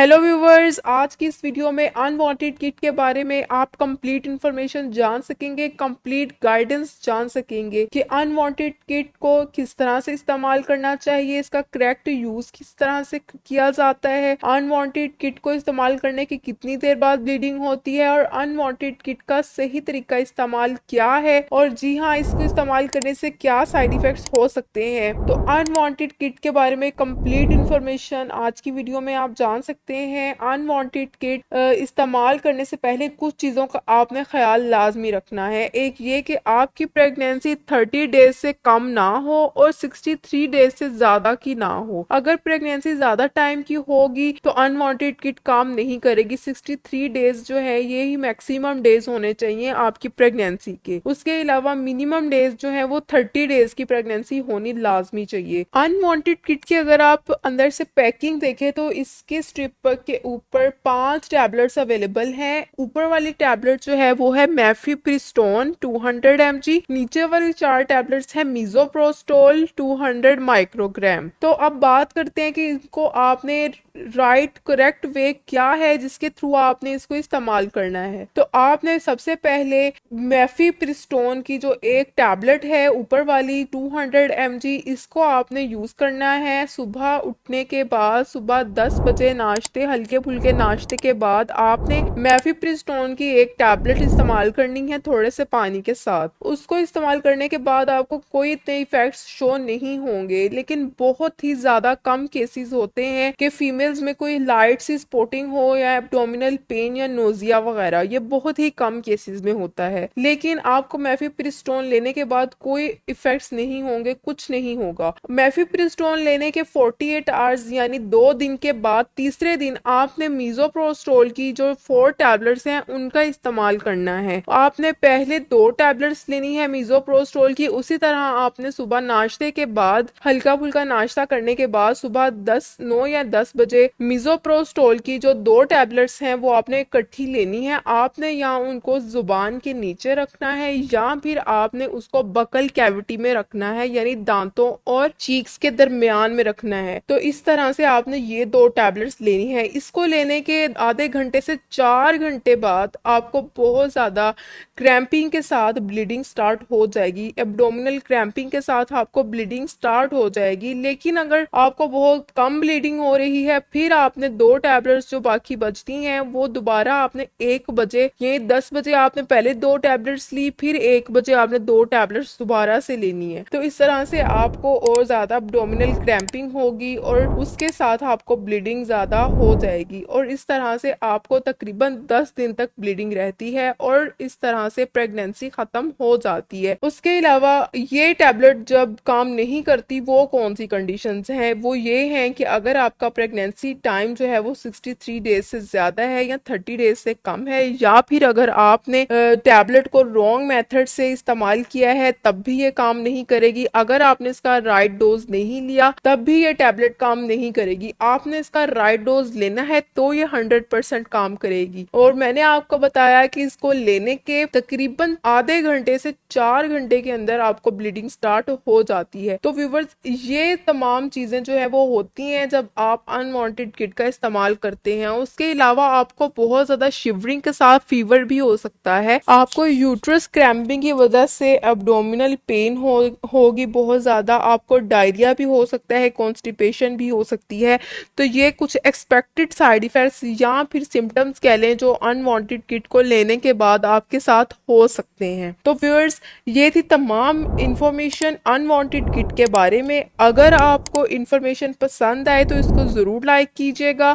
Hello viewers, आज की इस वीडियो में अनवांटेड किट के बारे में आप कंप्लीट इन्फॉर्मेशन जान सकेंगे, कंप्लीट गाइडेंस जान सकेंगे कि अनवांटेड किट को किस तरह से इस्तेमाल करना चाहिए, इसका करेक्ट यूज किस तरह से किया जाता है, अनवांटेड किट को इस्तेमाल करने की कितनी देर बाद ब्लीडिंग होती है और अनवांटेड किट का सही तरीका इस्तेमाल क्या है और जी हाँ, इसको इस्तेमाल करने से क्या साइड इफेक्ट्स हो सकते हैं। तो अनवांटेड किट के बारे में कंप्लीट इन्फॉर्मेशन आज की वीडियो में आप जान सकते हैं। अनवांटेड किट इस्तेमाल करने से पहले कुछ चीज़ों का आपने ख्याल लाजमी रखना है। एक ये कि आपकी प्रेगनेंसी 30 डेज से कम ना हो और 63 डेज से ज़्यादा की ना हो। अगर प्रेगनेंसी ज़्यादा टाइम की होगी तो अनवांटेड किट काम नहीं करेगी। 63 डेज जो है ये ही मैक्सिमम डेज होने चाहिए आपकी प्रेगनेंसी के। उसके अलावा मिनिमम डेज जो है वो 30 डेज की प्रेगनेंसी होनी लाजमी चाहिए। अनवांटेड किट की अगर आप अंदर से पैकिंग देखें तो इसके स्ट्रिप के ऊपर 5 टैबलेट्स अवेलेबल हैं। ऊपर वाली टैबलेट जो है वो है मेफिप्रिस्टोन 200 mg, नीचे वाली 4 टैबलेट्स है मिसोप्रोस्टोल 200 माइक्रोग्राम। तो अब बात करते हैं कि इनको आपने करेक्ट वे क्या है जिसके थ्रू आपने इसको इस्तेमाल करना है। तो आपने सबसे पहले मेफिप्रिस्टोन की जो एक टैबलेट है ऊपर वाली 200 mg, इसको आपने यूज करना है सुबह उठने के बाद। सुबह 10 बजे नाश्ते, हल्के फुल्के नाश्ते के बाद आपने मेफिप्रिस्टोन की एक टैबलेट इस्तेमाल करनी है थोड़े से पानी के साथ। उसको इस्तेमाल करने के बाद आपको कोई इतने इफेक्ट्स शो नहीं होंगे, लेकिन बहुत ही ज्यादा कम केसेस होते हैं कि फीमेल्स में कोई लाइट सी स्पॉटिंग हो या एब्डोमिनल पेन या नोजिया वगैरह, ये बहुत ही कम केसेस में होता है। लेकिन आपको मेफिप्रिस्टोन लेने के बाद कोई इफेक्ट्स नहीं होंगे, कुछ नहीं होगा। मेफिप्रिस्टोन लेने के 48 आवर्स यानी 2 दिन के बाद तीसरे दिन आपने मिसोप्रोस्टोल की जो 4 टैबलेट्स हैं उनका इस्तेमाल करना है। आपने पहले 2 टैबलेट्स लेनी है मिसोप्रोस्टोल की, उसी तरह आपने सुबह नाश्ते के बाद, हल्का फुल्का नाश्ता करने के बाद सुबह 9 या 10 बजे मिसोप्रोस्टोल की जो 2 टैबलेट्स हैं वो आपने इकट्ठी लेनी है। आपने या उनको जुबान के नीचे रखना है या फिर आपने उसको बकल कैविटी में रखना है, यानी दांतों और चीक्स के दरमियान में रखना है। तो इस तरह से आपने ये 2 टैबलेट्स लेनी है। इसको लेने के आधे घंटे से 4 घंटे बाद आपको बहुत ज्यादा क्रैम्पिंग के साथ ब्लीडिंग स्टार्ट हो जाएगी। एब्डोमिनल क्रैम्पिंग के साथ आपको ब्लीडिंग स्टार्ट हो जाएगी। लेकिन अगर आपको बहुत कम ब्लीडिंग हो रही है, फिर आपने 2 टैबलेट्स जो बाकी बचती हैं वो दोबारा आपने 1 बजे, ये 10 बजे आपने पहले 2 टैबलेट्स ली, फिर 1 बजे आपने 2 टैबलेट्स दोबारा से लेनी है। तो इस तरह से आपको और ज्यादा एब्डोमिनल क्रैम्पिंग होगी और उसके साथ आपको ब्लीडिंग ज्यादा हो जाएगी और इस तरह से आपको तकरीबन 10 दिन तक ब्लीडिंग रहती है और इस तरह से प्रेगनेंसी खत्म हो जाती है। उसके अलावा ये टैबलेट जब काम नहीं करती वो कौन सी कंडीशंस हैं, वो ये हैं कि अगर आपका प्रेगनेंसी टाइम जो है वो 63 डेज से ज्यादा है या 30 डेज से कम है, या फिर अगर आपने टैबलेट को रॉन्ग मेथड से इस्तेमाल किया है तब भी ये काम नहीं करेगी। अगर आपने इसका राइट डोज नहीं लिया तब भी ये टैबलेट काम नहीं करेगी। आपने इसका राइट डोज लेना है तो ये 100% काम करेगी। और मैंने आपको बताया कि इसको लेने के तकरीबन आधे घंटे से 4 घंटे के अंदर आपको ब्लीडिंग स्टार्ट हो जाती है। तो व्यूवर्स, ये तमाम चीजें जो है वो होती हैं जब आप अनवांटेड किट का इस्तेमाल करते हैं। उसके अलावा आपको बहुत ज्यादा शिवरिंग के साथ फीवर भी हो सकता है। आपको यूट्रस क्रैम्पिंग की वजह से एब्डोमिनल पेन होगी बहुत ज्यादा। आपको डायरिया भी हो सकता है, कॉन्स्टिपेशन भी हो सकती है। तो ये कुछ एक्सपेक्टेड साइड इफेक्ट्स या फिर सिम्टम्स कह लें जो अनवांटेड किट को लेने के बाद आपके साथ हो सकते हैं। तो व्यूअर्स, ये थी तमाम इंफॉर्मेशन अनवांटेड किट के बारे में। अगर आपको इंफॉर्मेशन पसंद आए तो इसको जरूर लाइक कीजिएगा।